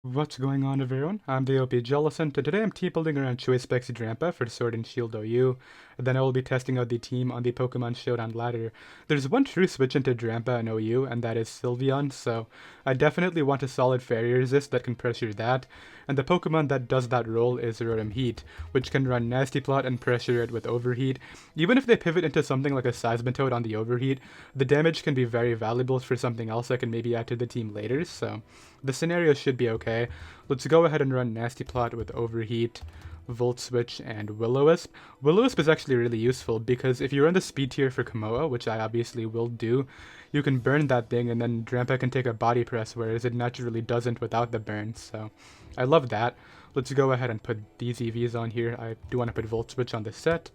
What's going on, everyone? I'm the OPJellicent, and today I'm team building around Choice Specs Drampa for Sword and Shield OU, and then I will be testing out the team on the Pokemon Showdown ladder. There's one true switch into Drampa and OU, and that is Sylveon, so I definitely want a solid Fairy Resist that can pressure that, and the Pokemon that does that role is Rotom-Heat, which can run Nasty Plot and pressure it with Overheat. Even if they pivot into something like a Seismitoad on the Overheat, the damage can be very valuable for something else I can maybe add to the team later, so the scenario should be okay. Let's go ahead and run Nasty Plot with Overheat, Volt Switch, and Will-O-Wisp. Will-O-Wisp is actually really useful because if you run the speed tier for Komoa, which I obviously will do, you can burn that thing and then Drampa can take a body press, whereas it naturally doesn't without the burn, so I love that. Let's go ahead and put these EVs on here. I do want to put Volt Switch on the set,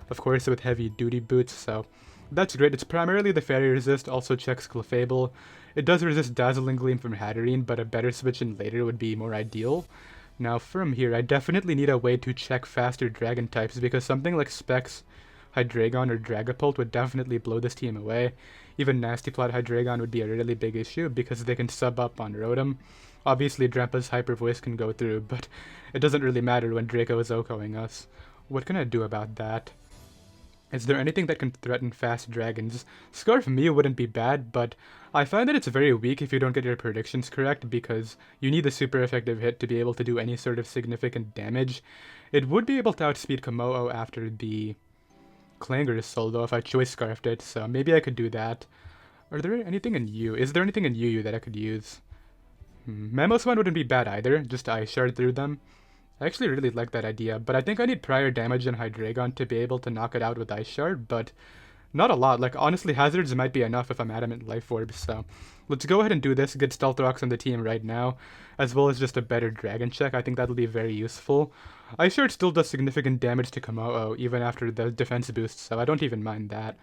of course with heavy duty boots, so that's great. It's primarily the Fairy Resist, also checks Clefable. It does resist Dazzling Gleam from Hatterene, but a better switch in later would be more ideal. Now from here, I definitely need a way to check faster Dragon types, because something like Specs Hydreigon or Dragapult would definitely blow this team away. Even Nasty Plot Hydreigon would be a really big issue, because they can sub up on Rotom. Obviously Drampa's Hyper Voice can go through, but it doesn't really matter when Draco is OHKOing us. What can I do about that? Is there anything that can threaten fast dragons? Scarf Mew wouldn't be bad, but I find that it's very weak if you don't get your predictions correct because you need a super effective hit to be able to do any sort of significant damage. It would be able to outspeed Komodo after the Clanger Soul though if I choice scarfed it, so maybe I could do that. Are there anything in U? Is there anything in UU that I could use? Mamoswine wouldn't be bad either, just Ice Shard through them. I actually really like that idea, but I think I need prior damage in Hydreigon to be able to knock it out with Ice Shard, but not a lot. Like, honestly, Hazards might be enough if I'm Adamant Life Orb, so let's go ahead and do this, get Stealth Rocks on the team right now, as well as just a better Dragon check. I think that'll be very useful. Ice Shard still does significant damage to Komodo, even after the defense boost, so I don't even mind that.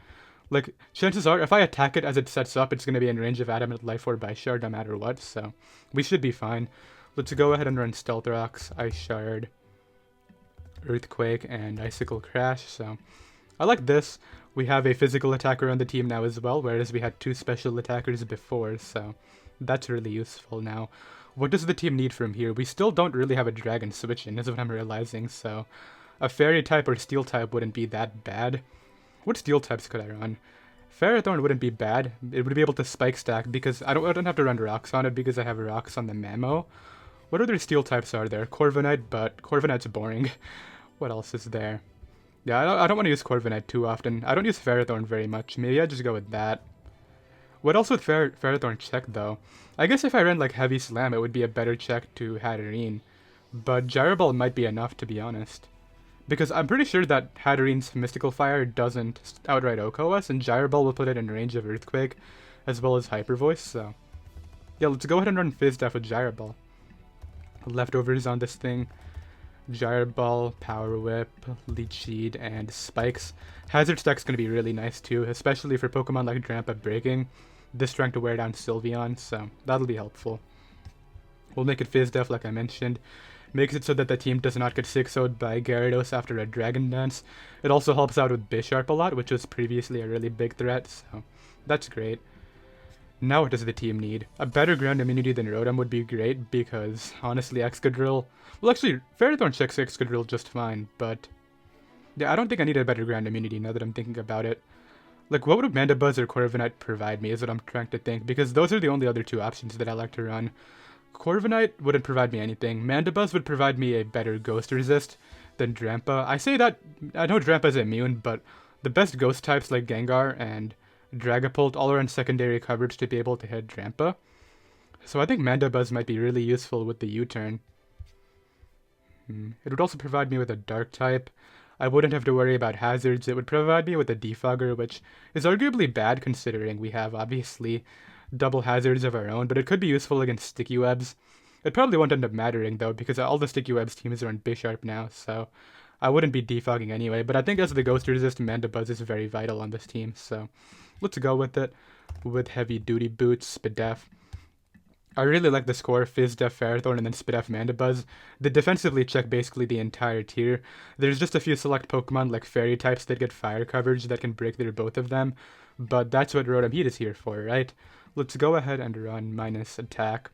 Like, chances are, if I attack it as it sets up, it's going to be in range of Adamant Life Orb Ice Shard no matter what, so we should be fine. Let's go ahead and run Stealth Rocks, Ice Shard, Earthquake, and Icicle Crash, so I like this. We have a physical attacker on the team now as well, whereas we had two special attackers before, so that's really useful now. What does the team need from here? We still don't really have a dragon switch in, is what I'm realizing, so a fairy type or steel type wouldn't be that bad. What steel types could I run? Ferrothorn wouldn't be bad. It would be able to spike stack because I don't have to run rocks on it because I have rocks on the Mamo. What other steel types are there? Corviknight, but Corviknight's boring. What else is there? Yeah, I don't want to use Corviknight too often. I don't use Ferrothorn very much. Maybe I just go with that. What else would Ferrothorn check though? I guess if I ran like Heavy Slam, it would be a better check to Hatterene. But Gyro Ball might be enough, to be honest. Because I'm pretty sure that Hatterene's Mystical Fire doesn't outright OHKO us, and Gyro Ball will put it in range of Earthquake, as well as Hyper Voice, so yeah, let's go ahead and run Fizz Def with Gyro Ball. Leftovers on this thing. Gyro Ball, Power Whip, Leech Seed, and Spikes. Hazard stack's going to be really nice too, especially for Pokemon like Drampa breaking. This trying to wear down Sylveon, so that'll be helpful. We'll make it Fizz Def like I mentioned. Makes it so that the team does not get 6-0'd by Gyarados after a Dragon Dance. It also helps out with Bisharp a lot, which was previously a really big threat, so that's great. Now what does the team need? A better ground immunity than Rotom would be great because, honestly, Excadrill... Well, actually, Ferrothorn checks Excadrill just fine, but... yeah, I don't think I need a better ground immunity now that I'm thinking about it. Like, what would Mandibuzz or Corviknight provide me is what I'm trying to think, because those are the only other two options that I like to run. Corviknight wouldn't provide me anything. Mandibuzz would provide me a better Ghost Resist than Drampa. I say that... I know Drampa's immune, but the best Ghost types like Gengar and Dragapult all are in secondary coverage to be able to hit Drampa. So I think Mandibuzz might be really useful with the U-turn. It would also provide me with a Dark type. I wouldn't have to worry about hazards. It would provide me with a Defogger, which is arguably bad considering we have, obviously, double hazards of our own, but it could be useful against Sticky Webs. It probably won't end up mattering, though, because all the Sticky Webs teams are in Bisharp now, so I wouldn't be defogging anyway, but I think as the Ghost Resist, Mandibuzz is very vital on this team, so let's go with it, with Heavy Duty Boots, Spadef. I really like the score, Fizz Def Ferrothorn and then Spadef Mandibuzz. They defensively check basically the entire tier. There's just a few select Pokemon like Fairy types that get fire coverage that can break through both of them, but that's what Rotom-Heat is here for, right? Let's go ahead and run minus attack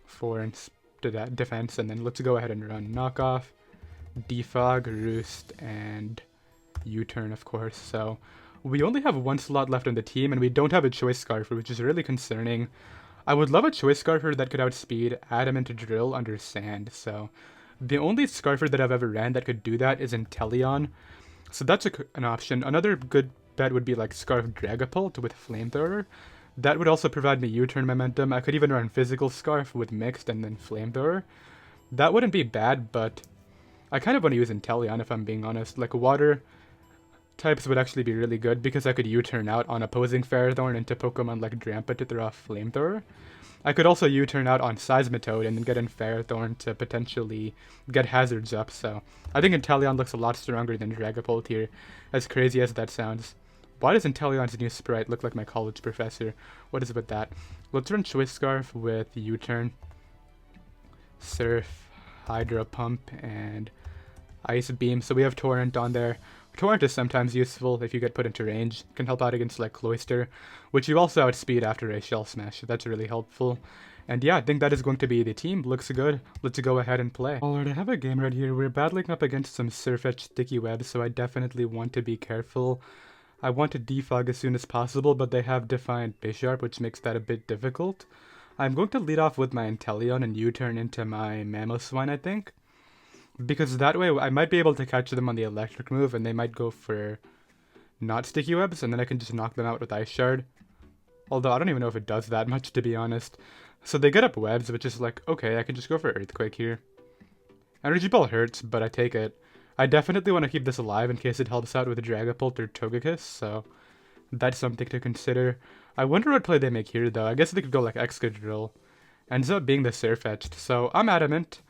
for to that defense, and then let's go ahead and run Knockoff, Defog, Roost, and U-Turn, of course. So we only have one slot left on the team, and we don't have a Choice Scarfer, which is really concerning. I would love a Choice Scarfer that could outspeed Adamant Drill under Sand, so the only Scarfer that I've ever ran that could do that is Inteleon, so that's an option. Another good bet would be like Scarf Dragapult with Flamethrower. That would also provide me U-Turn momentum. I could even run Physical Scarf with Mixed and then Flamethrower. That wouldn't be bad, but I kind of want to use Inteleon if I'm being honest. Like Water types would actually be really good because I could U-Turn out on opposing Ferrothorn into Pokemon like Drampa to throw off Flamethrower. I could also U-Turn out on Seismitoad and then get in Ferrothorn to potentially get hazards up, so I think Inteleon looks a lot stronger than Dragapult here, as crazy as that sounds. Why does Inteleon's new sprite look like my college professor? What is it with that? Let's run Choice Scarf with U-Turn, Surf, Hydro Pump, and Ice Beam, so we have Torrent on there. Torrent is sometimes useful if you get put into range. It can help out against like Cloyster, which you also outspeed after a Shell Smash, so that's really helpful. And yeah, I think that is going to be the team. Looks good. Let's go ahead and play. Alright, I have a game right here. We're battling up against some Surf Edge Sticky Webs, so I definitely want to be careful. I want to defog as soon as possible, but they have Defiant Bisharp, which makes that a bit difficult. I'm going to lead off with my Inteleon and U-Turn into my Mamoswine, I think. Because that way I might be able to catch them on the electric move and they might go for not Sticky Webs and then I can just knock them out with Ice Shard. Although I don't even know if it does that much, to be honest. So they get up Webs, which is like, okay, I can just go for Earthquake here. Energy Ball hurts, but I take it. I definitely want to keep this alive in case it helps out with Dragapult or Togekiss, so that's something to consider. I wonder what play they make here though. I guess they could go like Excadrill. Ends up being the Surf Edged, so I'm Adamant.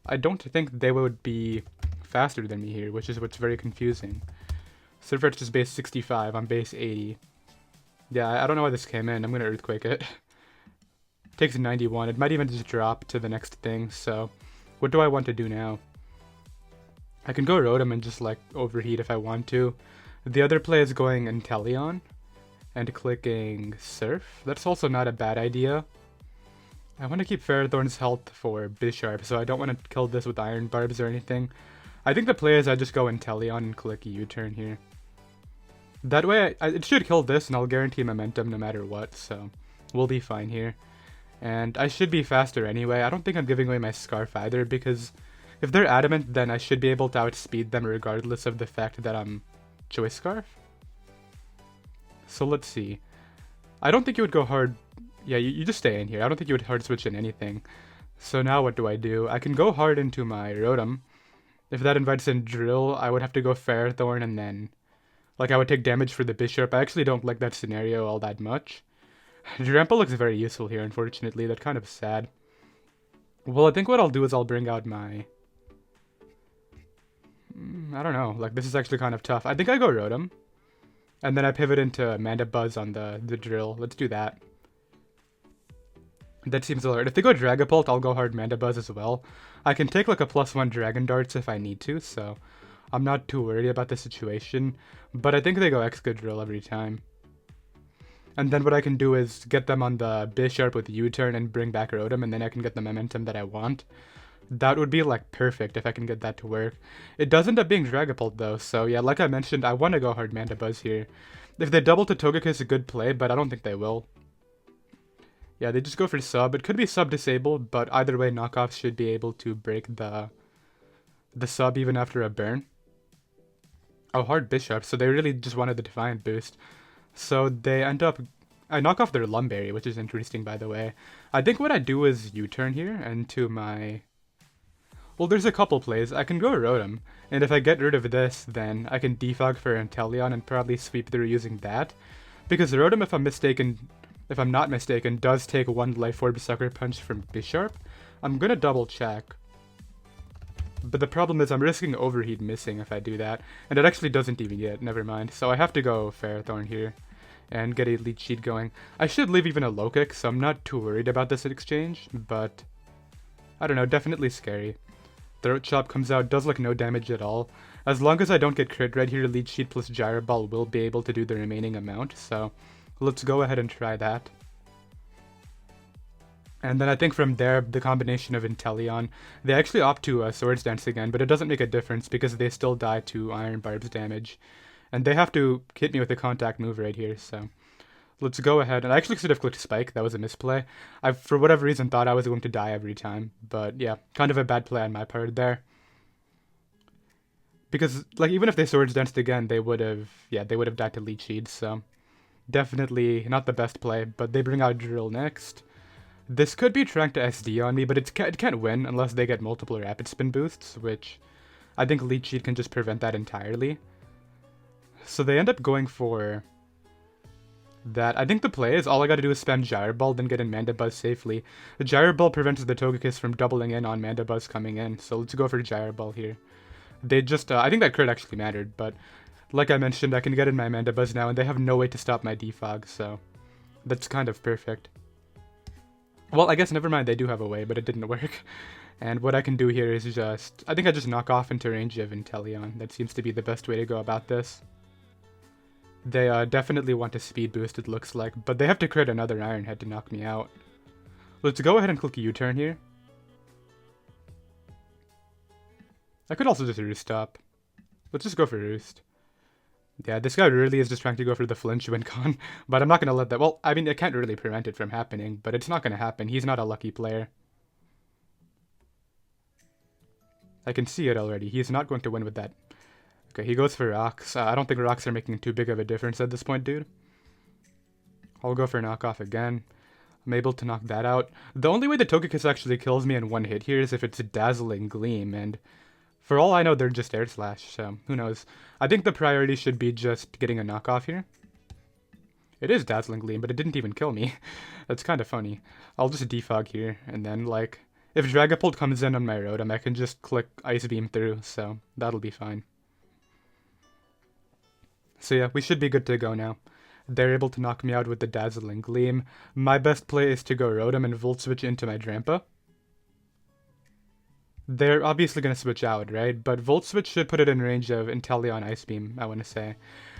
I don't think they would be faster than me here, which is what's very confusing. Surf Edge is base 65, I'm base 80. Yeah, I don't know why this came in. I'm going to Earthquake it. Takes 91. It might even just drop to the next thing, so what do I want to do now? I can go Rotom and just like Overheat if I want to. The other play is going Inteleon and clicking Surf. That's also not a bad idea. I want to keep Ferrothorn's health for Bisharp, so I don't want to kill this with Iron Barbs or anything. I think the play is I just go Inteleon and click U-Turn here. That way, it should kill this and I'll guarantee momentum no matter what, so we'll be fine here. And I should be faster anyway. I don't think I'm giving away my Scarf either, because if they're Adamant, then I should be able to outspeed them regardless of the fact that I'm Choice Scarf. So let's see. I don't think you would go hard. Yeah, you just stay in here. I don't think you would hard switch in anything. So now what do? I can go hard into my Rotom. If that invites in Drill, I would have to go Ferrothorn and then like I would take damage for the Bisharp. I actually don't like that scenario all that much. Drampa looks very useful here, unfortunately. That's kind of sad. Well, I think what I'll do is I'll bring out my... I don't know. Like, this is actually kind of tough. I think I go Rotom. And then I pivot into Mandibuzz on the Drill. Let's do that. That seems alright. If they go Dragapult, I'll go hard Mandibuzz as well. I can take like a +1 Dragon Darts if I need to, so I'm not too worried about the situation. But I think they go Excadrill every time. And then what I can do is get them on the Bisharp with U-Turn and bring back Rotom, and then I can get the momentum that I want. That would be like perfect if I can get that to work. It does end up being Dragapult though, so yeah, like I mentioned, I want to go hard Mandibuzz here. If they double to Togekiss, a good play, but I don't think they will. Yeah, they just go for sub. It could be sub disabled, but either way, knockoffs should be able to break the sub even after a burn. Oh, hard Bisharp, so they really just wanted the Defiant boost. So they end up... I knock off their Lumberry, which is interesting, by the way. I think what I do is U-turn here into my... Well, there's a couple plays. I can go Rotom, and if I get rid of this, then I can defog for Inteleon and probably sweep through using that. Because Rotom, if I'm not mistaken, does take one Life Orb Sucker Punch from Bisharp. I'm gonna double check. But the problem is I'm risking Overheat missing if I do that. And it actually doesn't even get, never mind. So I have to go Ferrothorn here and get a Leech Seed going. I should leave even a low kick, so I'm not too worried about this exchange, but I don't know, definitely scary. Throat Chop comes out, does like no damage at all. As long as I don't get crit right here, Leech Seed plus Gyro Ball will be able to do the remaining amount, so let's go ahead and try that. And then I think from there, the combination of Inteleon, they actually opt to Swords Dance again, but it doesn't make a difference because they still die to Iron Barb's damage. And they have to hit me with a contact move right here, so let's go ahead. And I actually should have clicked Spike, that was a misplay. I, for whatever reason, thought I was going to die every time, but yeah, kind of a bad play on my part there. Because, like, even if they Swords Danced again, they would have died to Leech Seed, so definitely not the best play, but they bring out Drill next. This could be trying to SD on me, but it can't win unless they get multiple Rapid Spin boosts, which I think Leech Seed can just prevent that entirely. So they end up going for that. I think the play is all I gotta do is spam Gyro Ball, then get in Mandibuzz safely. The Gyro Ball prevents the Togekiss from doubling in on Mandibuzz coming in, so let's go for Gyro Ball here. They just, I think that crit actually mattered, but like I mentioned, I can get in my Mandibuzz now, and they have no way to stop my Defog, so that's kind of perfect. Well, I guess never mind, they do have a way, but it didn't work. And what I can do here is just, I think I just knock off into range of Inteleon. That seems to be the best way to go about this. They definitely want a speed boost, it looks like, but they have to crit another Iron Head to knock me out. Let's go ahead and click U-turn here. I could also just Roost Stop. Let's just go for Roost. Yeah, this guy really is just trying to go for the flinch win con, but I'm not going to let that... Well, I mean, I can't really prevent it from happening, but it's not going to happen. He's not a lucky player. I can see it already. He's not going to win with that. Okay, he goes for Rocks. I don't think Rocks are making too big of a difference at this point, dude. I'll go for Knockoff again. I'm able to knock that out. The only way the Togekiss actually kills me in one hit here is if it's a Dazzling Gleam, and for all I know, they're just Air Slash, so who knows. I think the priority should be just getting a knockoff here. It is Dazzling Gleam, but it didn't even kill me. That's kind of funny. I'll just Defog here, and then, like, if Dragapult comes in on my Rotom, I can just click Ice Beam through, so that'll be fine. So yeah, we should be good to go now. They're able to knock me out with the Dazzling Gleam. My best play is to go Rotom and Volt Switch into my Drampa. They're obviously going to switch out, right? But Volt Switch should put it in range of Inteleon Ice Beam, I want to say.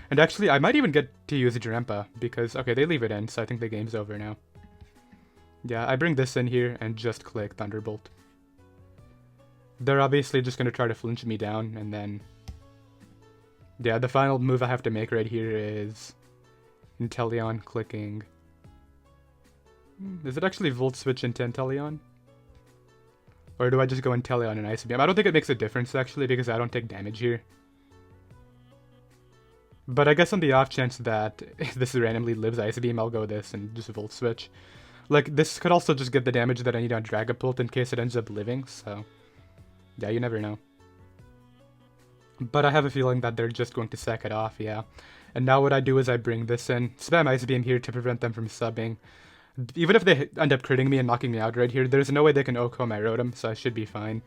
And actually, I might even get to use Drampa, because, okay, they leave it in, so I think the game's over now. Yeah, I bring this in here and just click Thunderbolt. They're obviously just going to try to flinch me down, and then... Yeah, the final move I have to make right here is Inteleon clicking... Is it actually Volt Switch into Inteleon? Or do I just go Inteleon and Ice Beam? I don't think it makes a difference, actually, because I don't take damage here. But I guess on the off chance that this randomly lives Ice Beam, I'll go this and just Volt Switch. Like, this could also just get the damage that I need on Dragapult in case it ends up living, so... Yeah, you never know. But I have a feeling that they're just going to sack it off, yeah. And now what I do is I bring this in, spam Ice Beam here to prevent them from subbing. Even if they end up critting me and knocking me out right here, there's no way they can OHKO my Rotom, so I should be fine.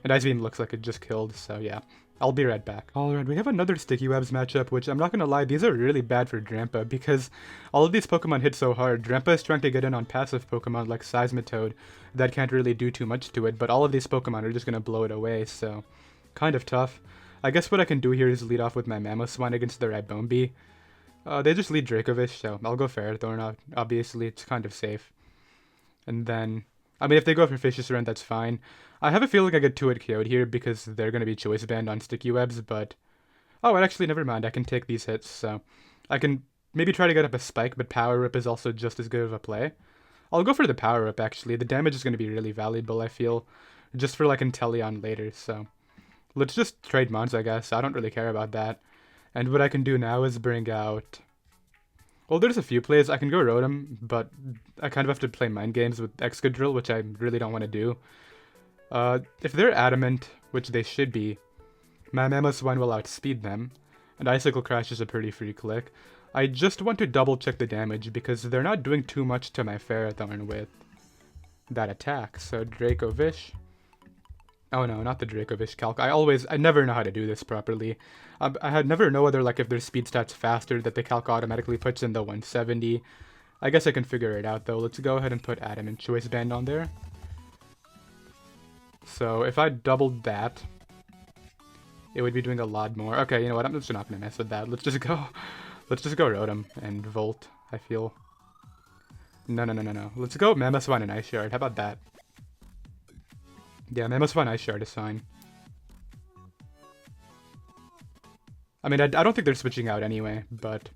And Ice Beam looks like it just killed, so yeah. I'll be right back. Alright, we have another Sticky Webs matchup, which I'm not gonna lie, these are really bad for Drampa, because all of these Pokemon hit so hard. Drampa is trying to get in on passive Pokemon like Seismitoad that can't really do too much to it, but all of these Pokemon are just gonna blow it away, so kind of tough. I guess what I can do here is lead off with my Mamoswine against the Ribombee. They just lead Dracovish, so I'll go Ferrothorn, obviously, it's kind of safe. And then, I mean, if they go for Vicious Rent, that's fine. I have a feeling I get 2-hit KO'd here because they're going to be Choice Band on Sticky Webs, but... Oh, actually, never mind, I can take these hits, so... I can maybe try to get up a Spike, but Power Whip is also just as good of a play. I'll go for the Power Whip, actually. The damage is going to be really valuable, I feel. Just for, like, Inteleon later, so... Let's just trade Mons, I guess. I don't really care about that. And what I can do now is bring out... Well, there's a few plays. I can go Rotom, but I kind of have to play mind games with Excadrill, which I really don't want to do. If they're Adamant, which they should be, my Mamoswine will outspeed them, and Icicle Crash is a pretty free click. I just want to double check the damage, because they're not doing too much to my Ferrothorn with that attack. So Dracovish... Oh no, not the Dracovish Calc. I never know how to do this properly. I had never know whether, like, if their speed stat's faster, that the Calc automatically puts in the 170. I guess I can figure it out, though. Let's go ahead and put Adamant Choice Band on there. So, if I doubled that, it would be doing a lot more. Okay, you know what? I'm just not gonna mess with that. Let's just go Rotom and Volt, I feel. No. Let's go Mamoswine and Ice Shard. How about that? Yeah, Mamoswine Ice Shard is fine. I mean, I don't think they're switching out anyway, but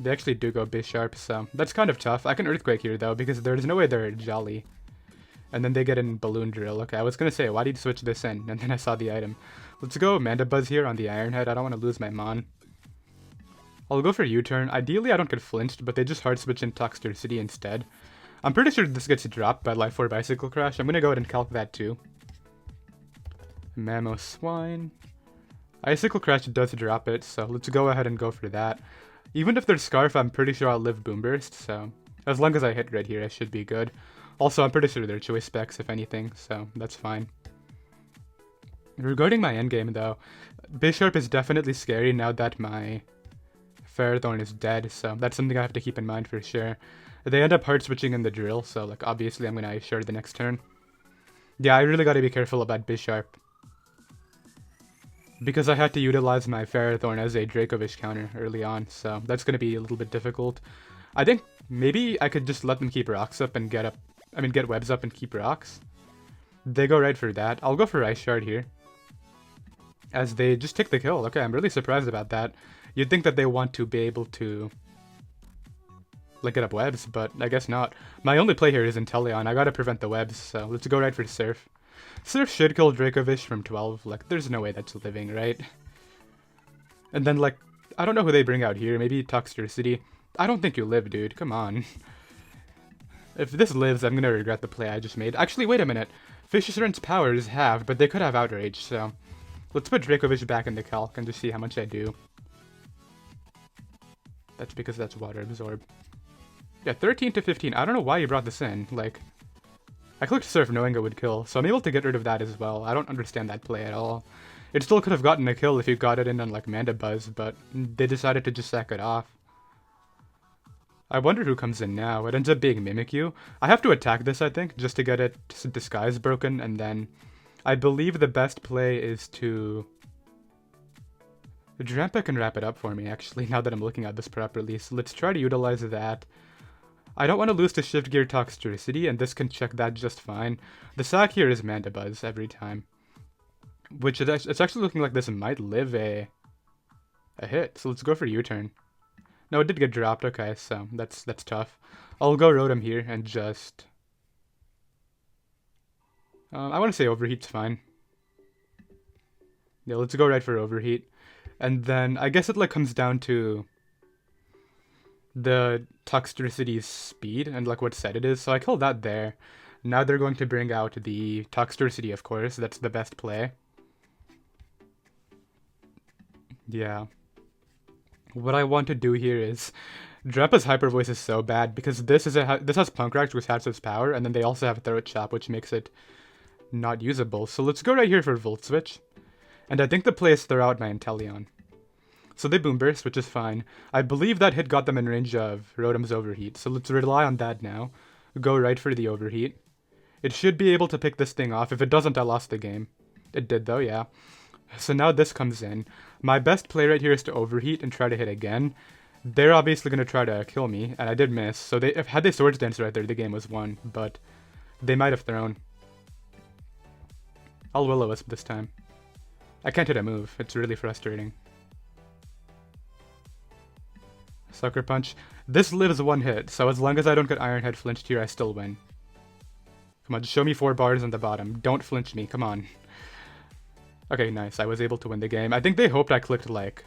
they actually do go Bisharp, so that's kind of tough. I can Earthquake here, though, because there's no way they're Jolly. And then they get in Balloon Drill. Okay, I was going to say, why did you switch this in? And then I saw the item. Let's go Mandibuzz here on the Iron Head. I don't want to lose my Mon. I'll go for U-turn. Ideally, I don't get flinched, but they just hard switch in Toxtricity instead. I'm pretty sure this gets dropped by Life Orb Icicle Crash. I'm going to go ahead and calc that too. Mamoswine. Icicle Crash does drop it, so let's go ahead and go for that. Even if there's Scarf, I'm pretty sure I'll live Boom Burst, so as long as I hit right here, I should be good. Also, I'm pretty sure they're choice specs, if anything, so that's fine. Regarding my endgame, though, Bisharp is definitely scary now that my Ferrothorn is dead, so that's something I have to keep in mind for sure. They end up hard switching in the drill, so like obviously I'm gonna Ice Shard the next turn. Yeah, I really gotta be careful about Bisharp, because I had to utilize my Ferrothorn as a Dracovish counter early on, so that's gonna be a little bit difficult. I think maybe I could just let them keep rocks up and get webs up and keep rocks. They go right for that. I'll go for Ice Shard here, as they just take the kill. Okay, I'm really surprised about that. You'd think that they want to be able to like get up webs, but I guess not. My only play here is Inteleon. I gotta prevent the webs, so let's go right for Surf. Surf should kill Dracovish from 12. Like, there's no way that's living, right? And then, like, I don't know who they bring out here. Maybe Toxtricity. I don't think you live, dude. Come on. If this lives, I'm gonna regret the play I just made. Actually, wait a minute. Fisher's power is halved, but they could have Outrage, so let's put Dracovish back in the calc and just see how much I do. That's because that's Water Absorb. Yeah, 13 to 15. I don't know why you brought this in. Like, I clicked Surf knowing it would kill, so I'm able to get rid of that as well. I don't understand that play at all. It still could have gotten a kill if you got it in on, like, Mandibuzz, but they decided to just sack it off. I wonder who comes in now. It ends up being Mimikyu. I have to attack this, I think, just to get it Disguise broken, and then I believe the best play is to... Drampa can wrap it up for me, actually, now that I'm looking at this properly, so let's try to utilize that. I don't want to lose to Shift Gear Toxtricity, and this can check that just fine. The sack here is Mandibuzz every time, which it's actually looking like this might live a hit, so let's go for U-turn. No, it did get dropped, okay, so that's tough. I'll go Rotom here and just... I want to say Overheat's fine. Yeah, let's go right for Overheat. And then I guess it like comes down to the Toxtricity's speed and like what set it is. So I killed that there. Now they're going to bring out the Toxtricity, of course. That's the best play. Yeah. What I want to do here is... Drampa's Hyper Voice is so bad because this has Punkrock, which has its power, and then they also have Throat Chop, which makes it not usable. So let's go right here for Volt Switch. And I think the play is throw out my Inteleon. So they Boom Burst, which is fine. I believe that hit got them in range of Rotom's Overheat, so let's rely on that now. Go right for the Overheat. It should be able to pick this thing off. If it doesn't, I lost the game. It did though, yeah. So now this comes in. My best play right here is to Overheat and try to hit again. They're obviously going to try to kill me, and I did miss. So had they Swords Dance right there, the game was won, but they might have thrown. I'll Will-O-Wisp this time. I can't hit a move. It's really frustrating. Sucker Punch. This lives one hit, so as long as I don't get Iron Head flinched here, I still win. Come on, just show me 4 bars on the bottom. Don't flinch me, come on. Okay, nice. I was able to win the game. I think they hoped I clicked, like,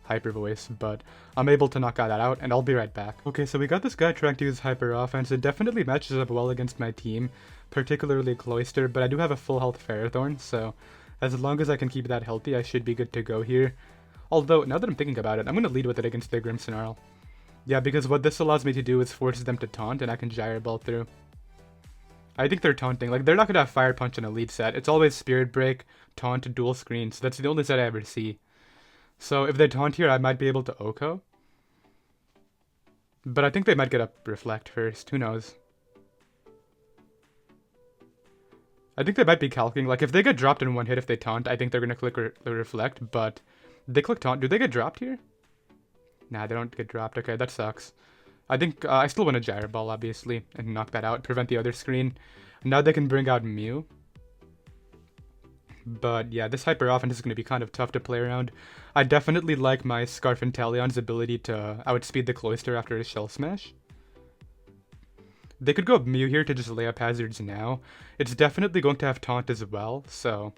Hyper Voice, but I'm able to knock that out, and I'll be right back. Okay, so we got this guy trying to use Hyper Offense. It definitely matches up well against my team, particularly Cloyster, but I do have a full health Ferrothorn, so as long as I can keep that healthy, I should be good to go here. Although, now that I'm thinking about it, I'm going to lead with it against the Grimmsnarl. Yeah, because what this allows me to do is force them to taunt, and I can Gyre Ball through. I think they're taunting. Like, they're not going to have Fire Punch in a lead set. It's always Spirit Break, Taunt, Dual Screens. That's the only set I ever see. So if they taunt here, I might be able to OHKO. But I think they might get up Reflect first. Who knows? I think they might be calcing. Like, if they get dropped in one hit if they taunt, I think they're going to click Reflect. But they click Taunt. Do they get dropped here? Nah, they don't get dropped. Okay, that sucks. I think I still want a Gyro Ball, obviously, and knock that out, prevent the other screen. Now they can bring out Mew. But yeah, this Hyper Offense is going to be kind of tough to play around. I definitely like my Scarf Inteleon's ability to outspeed the Cloyster after a Shell Smash. They could go Mew here to just lay up hazards now. It's definitely going to have Taunt as well, so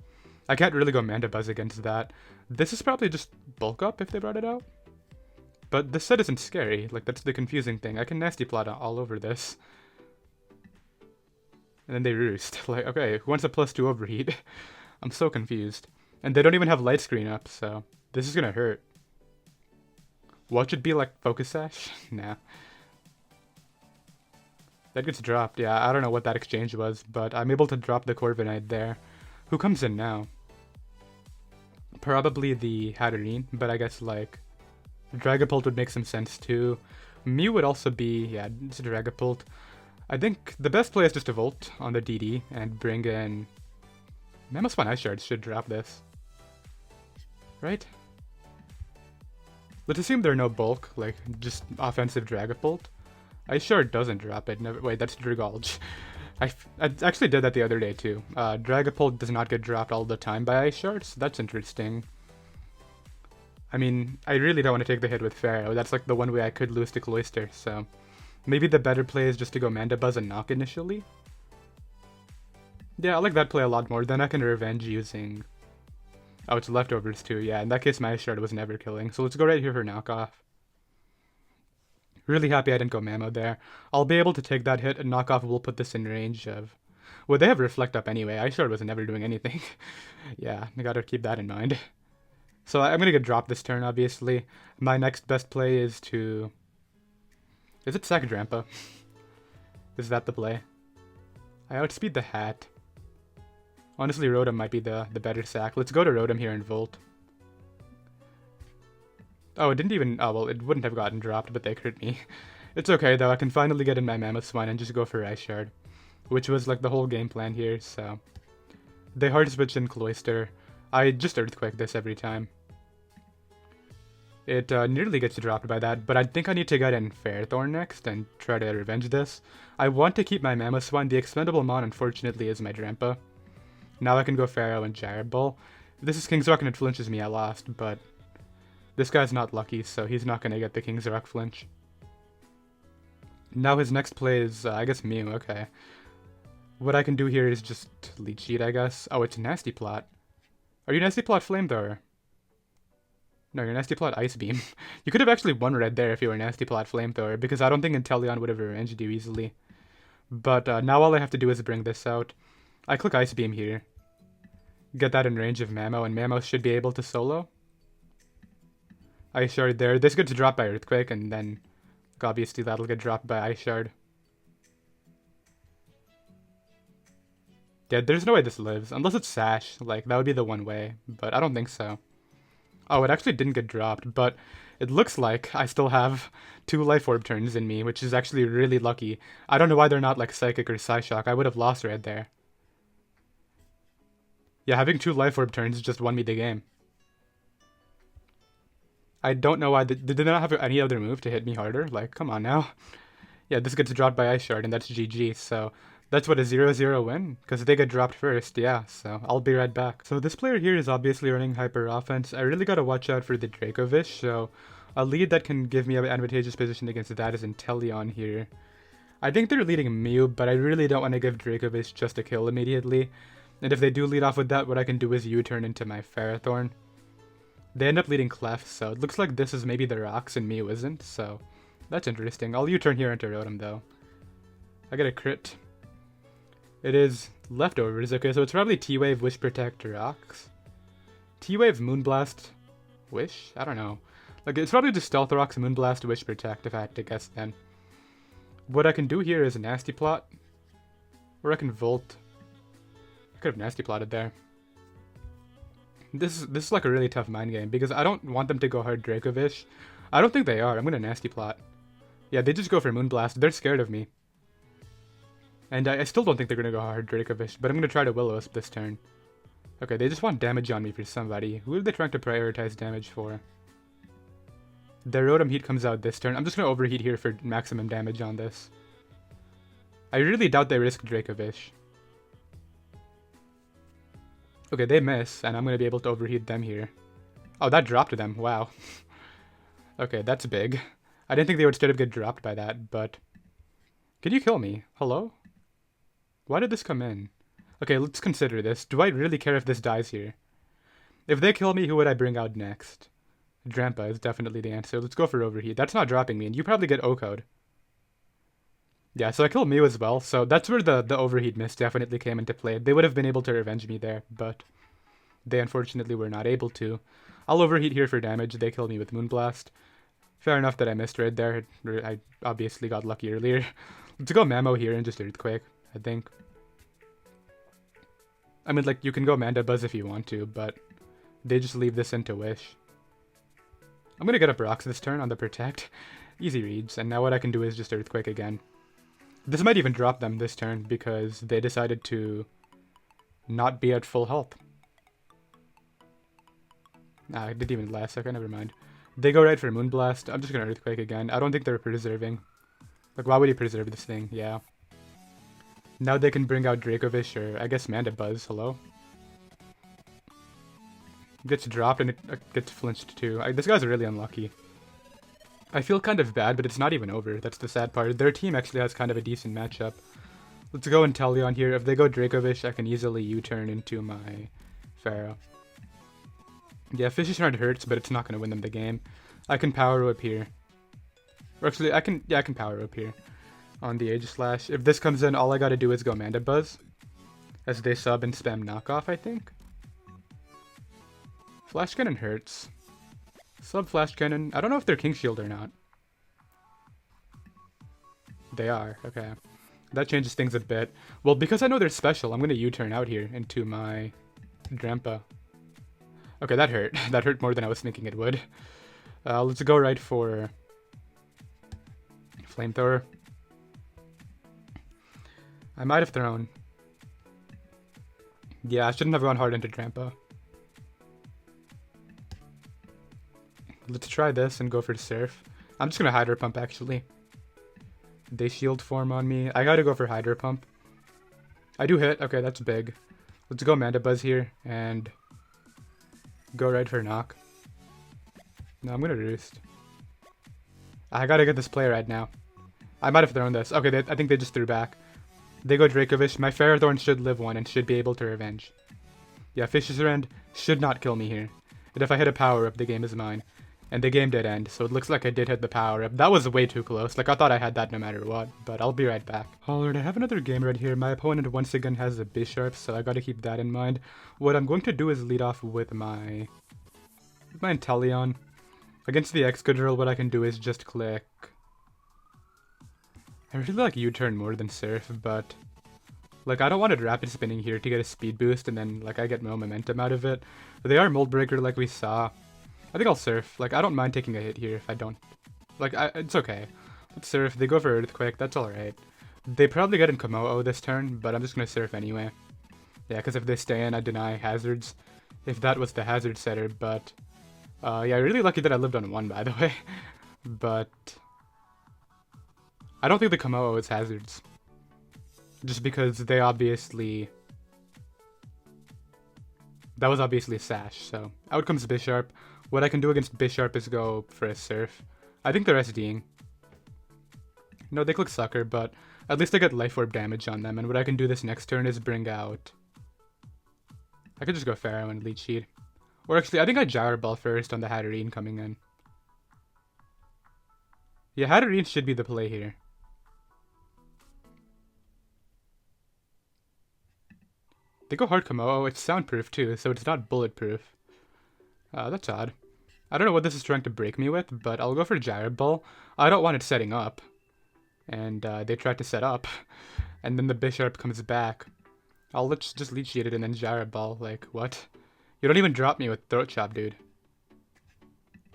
I can't really go Mandibuzz against that. This is probably just Bulk Up if they brought it out. But this set isn't scary, like that's the confusing thing. I can Nasty Plot all over this. And then they Roost. Like, okay, who wants a +2 Overheat? I'm so confused. And they don't even have Light Screen up, so this is gonna hurt. What should be like Focus Sash? Nah. That gets dropped, yeah, I don't know what that exchange was, but I'm able to drop the Corviknight there. Who comes in now? Probably the Hatterene, but I guess like Dragapult would make some sense too. Mew would also be, yeah, it's a Dragapult. I think the best play is just to Volt on the DD and bring in... Mamoswine Ice Shards should drop this. Right? Let's assume there are no bulk, like just offensive Dragapult. Ice Shard doesn't drop it. Never. Wait, that's Dragulge. I actually did that the other day too. Dragapult does not get dropped all the time by Ice Shards. So that's interesting. I mean, I really don't want to take the hit with Pharaoh. That's like the one way I could lose to Cloyster, so maybe the better play is just to go Mandibuzz and knock initially. Yeah, I like that play a lot more. Then I can revenge using... Oh, it's leftovers too. Yeah, in that case my Ice Shard was never killing. So let's go right here for knockoff. Really happy I didn't go Mamo there. I'll be able to take that hit, and knockoff will put this in range of... Well, they have Reflect Up anyway. Ice Shard was never doing anything. Yeah, I gotta keep that in mind. So I'm gonna get dropped this turn, obviously. My next best play is to... Is it sack Drampa? Is that the play? I outspeed the Hat. Honestly, Rotom might be the better sack. Let's go to Rotom here and Volt. Oh, it didn't even... Oh, well, it wouldn't have gotten dropped, but they crit me. It's okay, though. I can finally get in my Mamoswine and just go for Ice Shard. Which was, like, the whole game plan here, so... They hard switch in Cloyster. I just Earthquake this every time. It nearly gets dropped by that, but I think I need to get in Ferrothorn next and try to revenge this. I want to keep my Mamoswine. The expendable mon, unfortunately, is my Drampa. Now I can go Pharaoh and Gyro Ball. If this is King's Rock and it flinches me, I lost, but this guy's not lucky, so he's not going to get the King's Rock flinch. Now his next play is, I guess, Mew, okay. What I can do here is just Leech Seed, I guess. Oh, it's Nasty Plot. Are you Nasty Plot Flamethrower? No, you're Nasty Plot Ice Beam. You could have actually won red there if you were Nasty Plot Flamethrower, because I don't think Inteleon would have revenged you easily. But now all I have to do is bring this out. I click Ice Beam here. Get that in range of Mamo, and Mamo should be able to solo. Ice Shard there. This gets dropped by Earthquake, and then obviously that'll get dropped by Ice Shard. Yeah, there's no way this lives. Unless it's Sash. Like, that would be the one way. But I don't think so. Oh, it actually didn't get dropped, but it looks like I still have 2 Life Orb turns in me, which is actually really lucky. I don't know why they're not like Psychic or Psyshock. I would have lost right there. Yeah, having 2 Life Orb turns just won me the game. I don't know why. Did they not have any other move to hit me harder? Like, come on now. Yeah, this gets dropped by Ice Shard, and that's GG, so... That's what, a 0-0 win? Because they get dropped first, yeah, so I'll be right back. So this player here is obviously running Hyper Offense. I really gotta watch out for the Draco-Vish, so a lead that can give me an advantageous position against that is Inteleon here. I think they're leading Mew, but I really don't want to give Draco-Vish just a kill immediately. And if they do lead off with that, what I can do is U-turn into my Ferrothorn. They end up leading Clef, so it looks like this is maybe the Rocks and Mew isn't, so that's interesting. I'll U-turn here into Rotom though. I get a crit. It is leftovers, okay, so it's probably T-Wave, Wish Protect, Rocks. T-Wave, Moonblast, Wish? I don't know. Like, it's probably just Stealth Rocks, Moonblast, Wish Protect, if I had to guess then. What I can do here is a Nasty Plot. Or I can Volt. I could have Nasty Plotted there. This is like a really tough mind game, because I don't want them to go hard Draco-Vish. I don't think they are. I'm gonna Nasty Plot. Yeah, they just go for Moonblast. They're scared of me. And I still don't think they're gonna go hard Draco-Vish, but I'm gonna try to Will-O-Wisp this turn. Okay, they just want damage on me for somebody. Who are they trying to prioritize damage for? Their Rotom-Heat comes out this turn. I'm just gonna Overheat here for maximum damage on this. I really doubt they risk Dracovish. Okay, they miss, and I'm gonna be able to Overheat them here. Oh, that dropped them. Wow. Okay, that's big. I didn't think they would straight up get dropped by that, but... Can you kill me? Hello? Why did this come in? Okay, let's consider this. Do I really care if this dies here? If they kill me, who would I bring out next? Drampa is definitely the answer. Let's go for Overheat. That's not dropping me, and you probably get O-Code. Yeah, so I killed Mew as well, so that's where the Overheat miss definitely came into play. They would have been able to revenge me there, but they unfortunately were not able to. I'll Overheat here for damage. They killed me with Moonblast. Fair enough that I missed right there. I obviously got lucky earlier. Let's go Mamo here and just Earthquake, I think. I mean, like, you can go Mandibuzz if you want to, but they just leave this into Wish. I'm gonna get up Rocks this turn on the Protect. Easy reads, and now what I can do is just Earthquake again. This might even drop them this turn because they decided to not be at full health. Nah, it didn't even last. Okay, never mind. They go right for Moonblast. I'm just gonna Earthquake again. I don't think they're preserving. Like, why would you preserve this thing? Yeah. Now they can bring out Dracovish or, I guess, Mandibuzz. Hello? Gets dropped and it gets flinched too. This guy's really unlucky. I feel kind of bad, but it's not even over. That's the sad part. Their team actually has kind of a decent matchup. Let's go Inteleon here. If they go Dracovish, I can easily U-turn into my Pharaoh. Yeah, Fishious Rod hurts, but it's not going to win them the game. I can Power Whip here. Or actually, I can Power Whip here on the Aegislash. If this comes in, all I got to do is go Mandibuzz as they sub and spam knockoff, I think. Flash Cannon hurts. Sub Flash Cannon. I don't know if they're King Shield or not. They are. Okay. That changes things a bit. Well, because I know they're special, I'm going to U-turn out here into my Drampa. Okay, that hurt. That hurt more than I was thinking it would. Let's go right for Flamethrower. I might have thrown. Yeah, I shouldn't have gone hard into Drampa. Let's try this and go for Surf. I'm just going to Hydro Pump, actually. They Shield Form on me. I got to go for Hydro Pump. I do hit. Okay, that's big. Let's go Mandibuzz here and go right for Knock. No, I'm going to Roost. I got to get this play right now. I might have thrown this. Okay, I think they just threw back. They go Dracovish. My Ferrothorn should live one and should be able to revenge. Yeah, Fishious Rend should not kill me here. And if I hit a Power Up, the game is mine. And the game did end, so it looks like I did hit the Power Up. That was way too close. Like, I thought I had that no matter what, but I'll be right back. Alright, I have another game right here. My opponent once again has a Bisharp, so I gotta keep that in mind. What I'm going to do is lead off with my Inteleon. Against the Excadrill, what I can do is just click... I really like U-turn more than Surf, but... Like, I don't want it Rapid Spinning here to get a speed boost, and then, like, I get no momentum out of it. But they are Mold Breaker, like we saw. I think I'll Surf. Like, I don't mind taking a hit here if I don't... Like, it's okay. Let's Surf. They go for Earthquake. That's alright. They probably get in Komo-O this turn, but I'm just gonna Surf anyway. Yeah, because if they stay in, I deny hazards. If that was the hazard setter, but... yeah, really lucky that I lived on 1, by the way. But... I don't think the Komo-O is hazards. Just because they obviously... That was obviously a Sash, so... Out comes Bisharp. What I can do against Bisharp is go for a Surf. I think they're SDing. No, they click Sucker, but at least I get Life Orb damage on them, and what I can do this next turn is bring out... I could just go Pharaoh and Leech Seed. Or actually, I think I Gyro Ball first on the Hatterene coming in. Yeah, Hatterene should be the play here. They go hard Komo-O. It's soundproof too, so it's not bulletproof. That's odd. I don't know what this is trying to break me with, but I'll go for Gyro Ball. I don't want it setting up. And they tried to set up. And then the Bisharp comes back. I'll just Leech Seed it and then Gyro Ball. Like, what? You don't even drop me with Throat Chop, dude.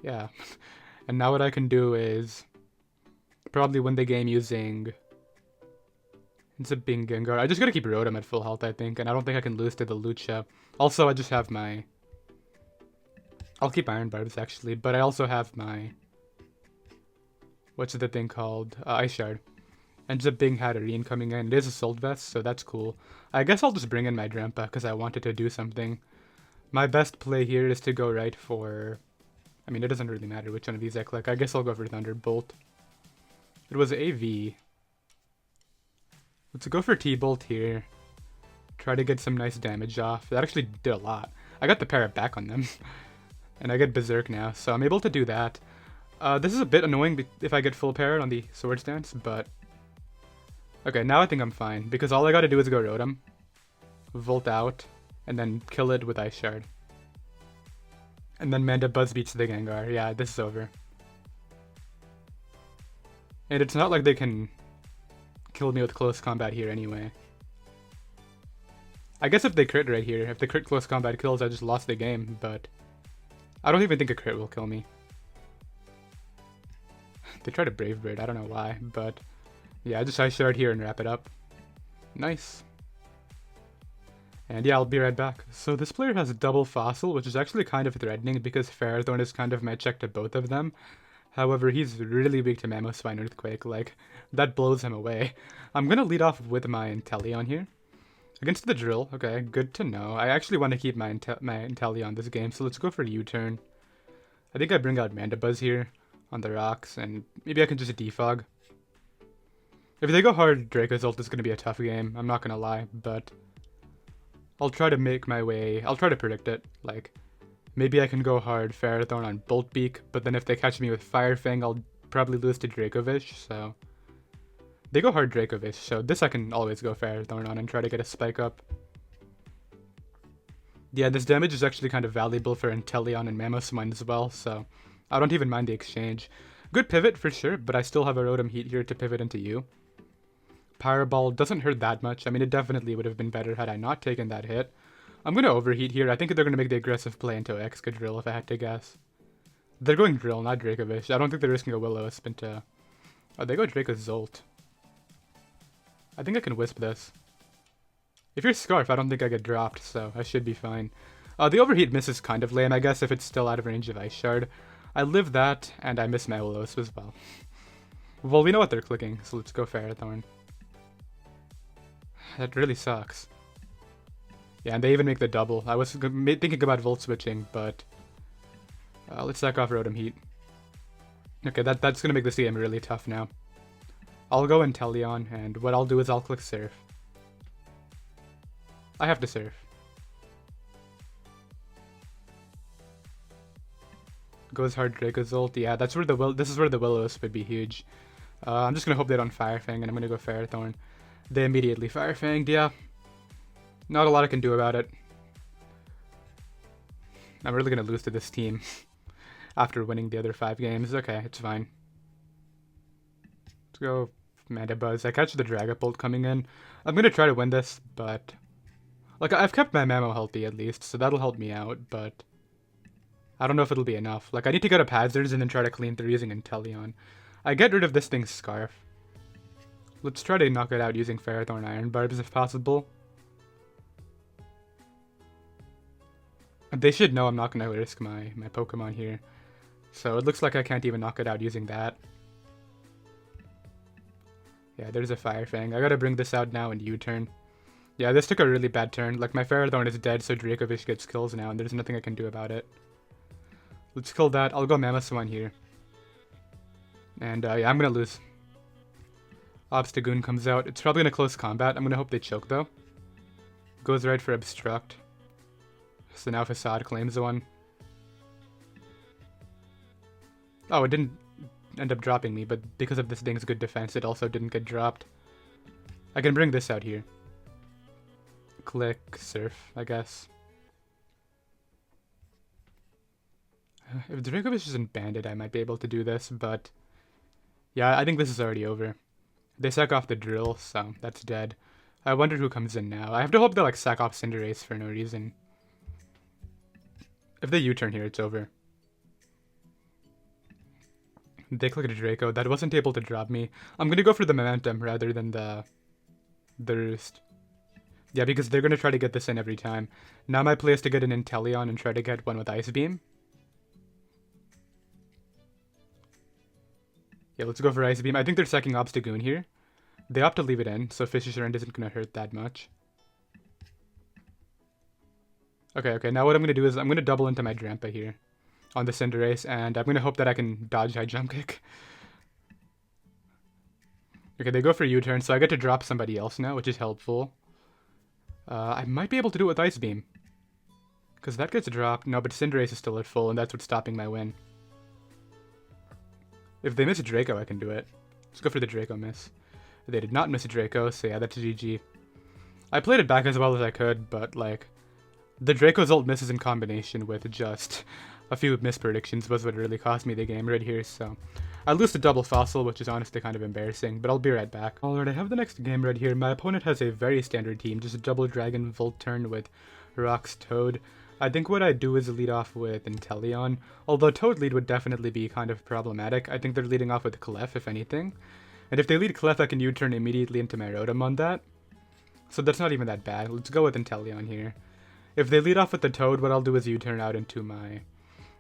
Yeah. And now what I can do is probably win the game using... Ends up being Gengar. I just gotta keep Rotom at full health, I think, and I don't think I can lose to the Lucha. Also, I just have my... I'll keep Iron Barbs, actually, but I also have my what's the thing called? Ice Shard. Ends up being Hatterene coming in. It is Assault Vest, so that's cool. I guess I'll just bring in my Drampa because I wanted to do something. My best play here is to go right for... I mean, it doesn't really matter which one of these I click. I guess I'll go for Thunderbolt. It was AV. Let's go for T-Bolt here. Try to get some nice damage off. That actually did a lot. I got the parrot back on them. And I get Berserk now, so I'm able to do that. This is a bit annoying if I get full parrot on the Swords Dance, but... Okay, now I think I'm fine, because all I gotta do is go Rotom, Volt out, and then kill it with Ice Shard. And then Manda Buzz beats the Gengar. Yeah, this is over. And it's not like they can kill me with close combat here anyway. I guess if they crit right here, if the crit close combat kills, I just lost the game, but... I don't even think a crit will kill me. They try to Brave Bird, I don't know why, but... Yeah, I just Ice Shard here and wrap it up. Nice. And yeah, I'll be right back. So this player has double Fossil, which is actually kind of threatening because Ferrothorn is kind of my check to both of them. However, he's really weak to Mamoswine Earthquake, like, that blows him away. I'm gonna lead off with my Inteleon here. Against the Drill, okay, good to know. I actually want to keep my Inteleon this game, so let's go for U-turn. I think I bring out Mandibuzz here on the rocks, and maybe I can just defog. If they go hard, Draco's ult is going to be a tough game, I'm not going to lie, but I'll try to make my way, I'll try to predict it, like, maybe I can go hard Ferrothorn on Bolt Beak, but then if they catch me with Fire Fang, I'll probably lose to Dracovish, so... They go hard Dracovish, so this I can always go Ferrothorn on and try to get a spike up. Yeah, this damage is actually kind of valuable for Inteleon and Mamoswine as well, so I don't even mind the exchange. Good pivot for sure, but I still have a Rotom-Heat here to pivot into you. Pyro Ball doesn't hurt that much. I mean, it definitely would have been better had I not taken that hit. I'm going to Overheat here. I think they're going to make the aggressive play into Excadrill if I had to guess. They're going Drill, not Dracovish. I don't think they're risking a Will-O-Wisp into... Oh, they go Draco Zolt. I think I can Wisp this. If you're Scarf, I don't think I get dropped, so I should be fine. The Overheat miss is kind of lame, I guess, if it's still out of range of Ice Shard. I live that, and I miss my Will-O-Wisp as well. Well, we know what they're clicking, so let's go Ferrothorn. That really sucks. Yeah, and they even make the double. I was thinking about Volt switching, but... let's sack off Rotom-Heat. Okay, that's gonna make this game really tough now. I'll go Inteleon, and what I'll do is I'll click Surf. I have to Surf. Goes hard Draco's ult. Yeah, that's where this is where the Will-O-Wisp would be huge. I'm just gonna hope they don't Fire Fang, and I'm gonna go Ferrothorn. They immediately Fire Fanged, yeah. Not a lot I can do about it. I'm really gonna lose to this team after winning the other 5 games. Okay, it's fine. Let's go Mandibuzz. I catch the Dragapult coming in. I'm gonna try to win this, but... Like, I've kept my Mamo healthy at least, so that'll help me out, but... I don't know if it'll be enough. Like, I need to get up Hazards and then try to clean through using Inteleon. I get rid of this thing's Scarf. Let's try to knock it out using Ferrothorn Iron Barbs if possible. They should know I'm not going to risk my Pokemon here. So it looks like I can't even knock it out using that. Yeah, there's a Fire Fang. I gotta bring this out now and U-turn. Yeah, this took a really bad turn. Like, my Ferrothorn is dead, so Dracovish gets kills now, and there's nothing I can do about it. Let's kill that. I'll go Mamoswine here. And, yeah, I'm gonna lose. Obstagoon comes out. It's probably in a close combat. I'm gonna hope they choke, though. Goes right for Obstruct. So now Facade claims the one. Oh, it didn't end up dropping me, but because of this thing's good defense, it also didn't get dropped. I can bring this out here. Click Surf, I guess. If Dracovish isn't banded, I might be able to do this, but... Yeah, I think this is already over. They sack off the Drill, so that's dead. I wonder who comes in now. I have to hope they, like, sack off Cinderace for no reason. If they U-turn here, it's over. They click a Draco. That wasn't able to drop me. I'm gonna go for the Momentum rather than the Roost. Yeah, because they're gonna try to get this in every time. Now my play is to get an Inteleon and try to get one with Ice Beam. Yeah, let's go for Ice Beam. I think they're sacking Obstagoon here. They opt to leave it in, so Fishy Surrender isn't going to hurt that much. Okay, now what I'm going to do is I'm going to double into my Drampa here on the Cinderace, and I'm going to hope that I can dodge High Jump Kick. Okay, they go for U-turn, so I get to drop somebody else now, which is helpful. I might be able to do it with Ice Beam. Because that gets dropped. No, but Cinderace is still at full, and that's what's stopping my win. If they miss a Draco, I can do it. Let's go for the Draco miss. They did not miss a Draco, so yeah, that's a GG. I played it back as well as I could, but, like, the Draco's ult misses in combination with just a few mispredictions was what really cost me the game right here, so I lose to double Fossil, which is honestly kind of embarrassing, but I'll be right back. Alright, I have the next game right here. My opponent has a very standard team, just a double Dragon Volt turn with Rocks Toad. I think what I'd do is lead off with Inteleon, although Toad lead would definitely be kind of problematic. I think they're leading off with Clef, if anything. And if they lead Clef, I can U-turn immediately into my Rotom on that. So that's not even that bad. Let's go with Inteleon here. If they lead off with the Toad, what I'll do is U-turn out into my...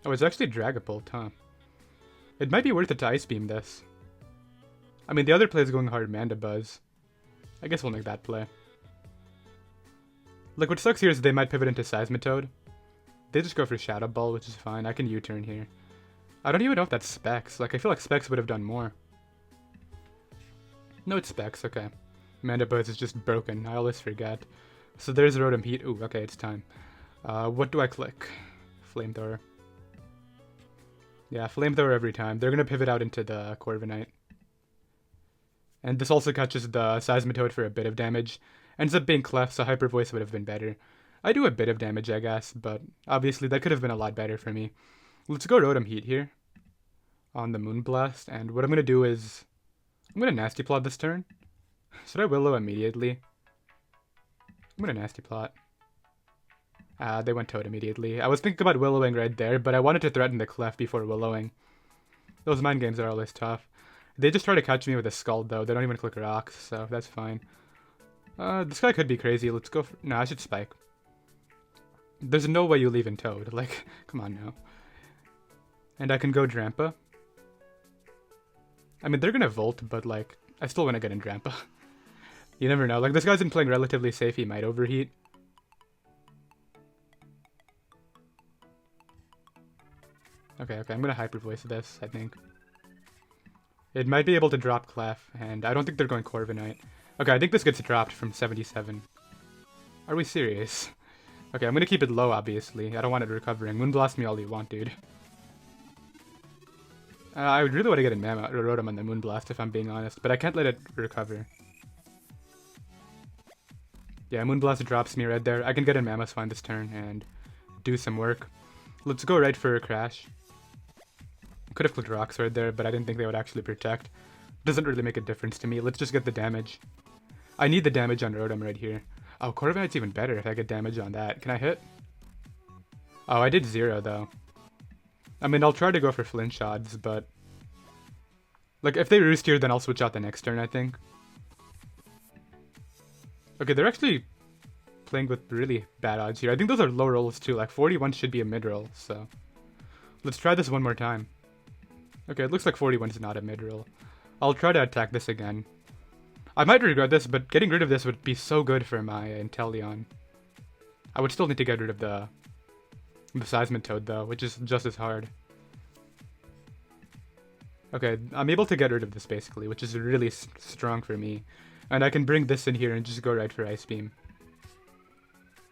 Oh, it's actually Dragapult, huh? It might be worth it to Ice Beam this. I mean, the other play is going hard Mandibuzz. I guess we'll make that play. Like, what sucks here is they might pivot into Seismitoad. They just go for Shadow Ball, which is fine. I can U-turn here. I don't even know if that's Specs. Like, I feel like Specs would have done more. No, it's Specs. Okay. Mandibuzz is just broken. I always forget. So there's Rotom-Heat. Ooh, okay, it's time. What do I click? Flamethrower. Yeah, Flamethrower every time. They're going to pivot out into the Corviknight. And this also catches the Seismitoad for a bit of damage. Ends up being Clef, so Hyper Voice would have been better. I do a bit of damage, I guess, but obviously that could have been a lot better for me. Let's go Rotom-Heat here on the Moonblast, and what I'm going to do is I'm going to Nasty Plot this turn. Should I Willow immediately? I'm going to Nasty Plot. They went Toad immediately. I was thinking about Willowing right there, but I wanted to threaten the Clef before Willowing. Those mind games are always tough. They just try to catch me with a Scald, though. They don't even click Rocks, so that's fine. This guy could be crazy. Let's go for... No, I should Spike. There's no way you leave in Toad. Like, come on now. And I can go Drampa. I mean, they're gonna Volt, but, like, I still want to get in Drampa. You never know. Like, this guy's been playing relatively safe. He might Overheat. Okay, I'm gonna Hyper Voice this, I think. It might be able to drop Clef, and I don't think they're going Corviknight. Okay, I think this gets dropped from 77. Are we serious? Okay, I'm gonna keep it low, obviously. I don't want it recovering. Moonblast me all you want, dude. I would really want to get in Rotom on the Moonblast, if I'm being honest, but I can't let it recover. Yeah, Moonblast drops me right there. I can get in Mamoswine this turn and do some work. Let's go right for a Crash. Could have clicked Rocks right there, but I didn't think they would actually protect. Doesn't really make a difference to me. Let's just get the damage. I need the damage on Rotom right here. Oh, Corviknight's even better if I get damage on that. Can I hit? Oh, I did 0 though. I mean, I'll try to go for flinch odds, but... Like, if they roost here, then I'll switch out the next turn, I think. Okay, they're actually playing with really bad odds here. I think those are low rolls too. Like, 41 should be a mid-roll, so... Let's try this one more time. Okay, it looks like 41 is not a mid-roll. I'll try to attack this again. I might regret this, but getting rid of this would be so good for my Inteleon. I would still need to get rid of the Seismitoad though, which is just as hard. Okay, I'm able to get rid of this basically, which is really strong for me. And I can bring this in here and just go right for Ice Beam.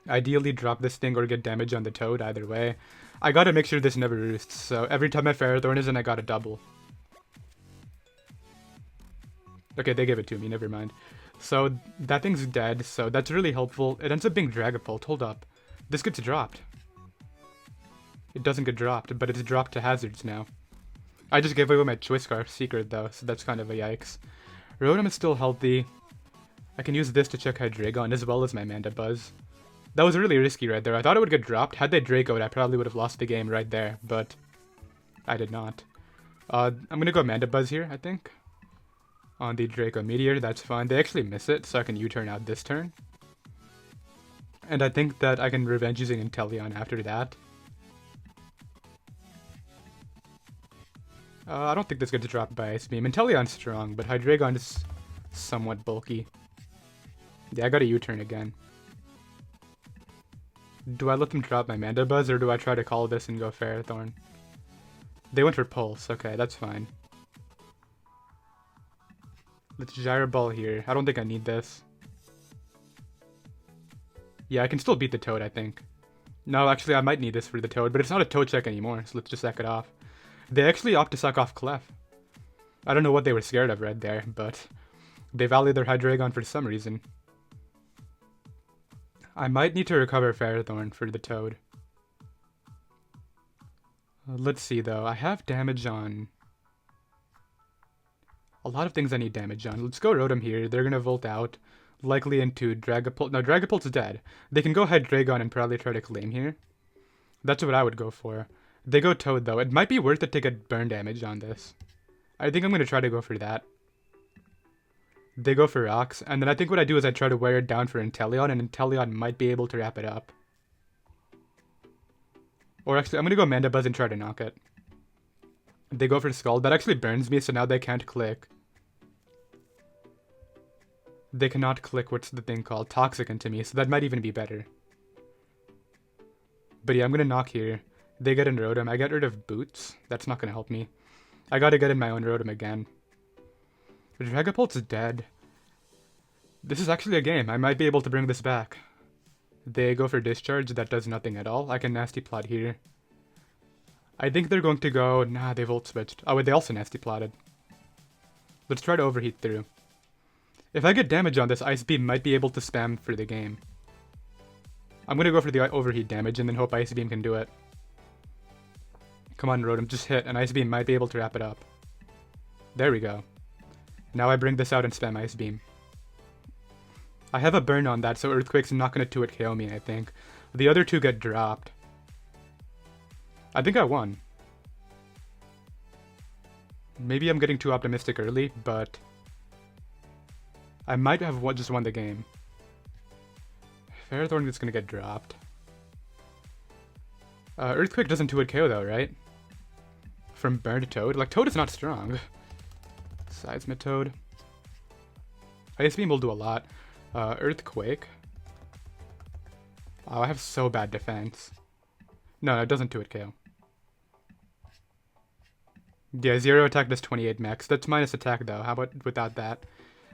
Ideally drop this thing or get damage on the Toad, either way. I gotta make sure this never roosts, so every time my Ferrothorn is in, I gotta double. Okay, they gave it to me, never mind. So, that thing's dead, so that's really helpful. It ends up being Dragapult, hold up. This gets dropped. It doesn't get dropped, but it's dropped to Hazards now. I just gave away my Choice Scarf secret though, so that's kind of a yikes. Rotom is still healthy. I can use this to check Hydreigon as well as my Mandibuzz. That was really risky right there. I thought it would get dropped. Had they Draco'd, I probably would have lost the game right there, but I did not. I'm gonna go Mandibuzz here, I think. On the Draco Meteor, that's fine. They actually miss it, so I can U-turn out this turn. And I think that I can revenge using Inteleon after that. I don't think this gets dropped by Ice Beam. Inteleon's strong, but Hydreigon is somewhat bulky. Yeah, I got a U-turn again. Do I let them drop my Mandibuzz, or do I try to call this and go Ferrothorn? They went for Pulse. Okay, that's fine. Let's Gyro Ball here. I don't think I need this. Yeah, I can still beat the Toad, I think. No, actually, I might need this for the Toad, but it's not a Toad check anymore, so let's just sack it off. They actually opt to suck off Clef. I don't know what they were scared of right there, but they value their Hydreigon for some reason. I might need to recover Ferrothorn for the Toad. Let's see, though. I have damage on a lot of things I need damage on. Let's go Rotom here. They're going to Volt out. Likely into Dragapult. No, Dragapult's dead. They can go Hydreigon and probably try to claim here. That's what I would go for. They go Toad, though. It might be worth it to get burn damage on this. I think I'm going to try to go for that. They go for Rocks, and then I think what I do is I try to wear it down for Inteleon, and Inteleon might be able to wrap it up. Or actually, I'm going to go Mandibuzz and try to knock it. They go for Scald. That actually burns me, so now they can't click. They cannot click, what's the thing called? Toxic into me, so that might even be better. But yeah, I'm going to knock here. They get in Rotom. I get rid of Boots. That's not going to help me. I got to get in my own Rotom again. Dragapult's dead. This is actually a game. I might be able to bring this back. They go for Discharge. That does nothing at all. I can Nasty Plot here. I think they're going to go... Nah, they Volt Switched. Oh, wait, they also Nasty Plotted. Let's try to Overheat through. If I get damage on this, Ice Beam might be able to spam for the game. I'm going to go for the Overheat damage and then hope Ice Beam can do it. Come on, Rotom, just hit, and Ice Beam might be able to wrap it up. There we go. Now I bring this out and spam Ice Beam. I have a burn on that, so Earthquake's not going to 2-hit KO me, I think. The other two get dropped. I think I won. Maybe I'm getting too optimistic early, but I might have just won the game. Ferrothorn is going to get dropped. Earthquake doesn't 2-hit KO though, right? From Burn to Toad? Like, Toad is not strong. Seismitoad. Toad. Ice Beam will do a lot. Earthquake. Oh, I have so bad defense. No, it doesn't 2-hit KO. Yeah, 0 attack does 28 max. That's minus attack though. How about without that?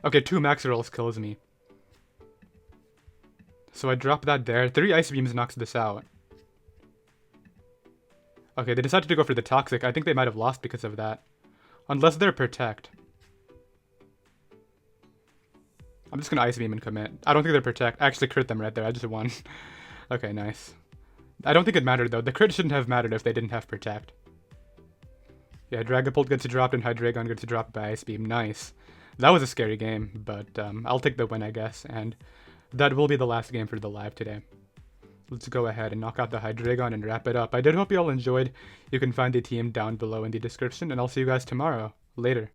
Okay, 2 max rolls kills me. So I drop that there. 3 Ice Beams knocks this out. Okay, they decided to go for the Toxic. I think they might have lost because of that. Unless they're Protect. I'm just gonna Ice Beam and commit. I don't think they're Protect. I actually crit them right there. I just won. Okay, nice. I don't think it mattered though. The crit shouldn't have mattered if they didn't have Protect. Yeah, Dragapult gets dropped and Hydreigon gets dropped by Ice Beam. Nice. That was a scary game, but I'll take the win, I guess. And that will be the last game for the live today. Let's go ahead and knock out the Hydreigon and wrap it up. I did hope you all enjoyed. You can find the team down below in the description, and I'll see you guys tomorrow. Later.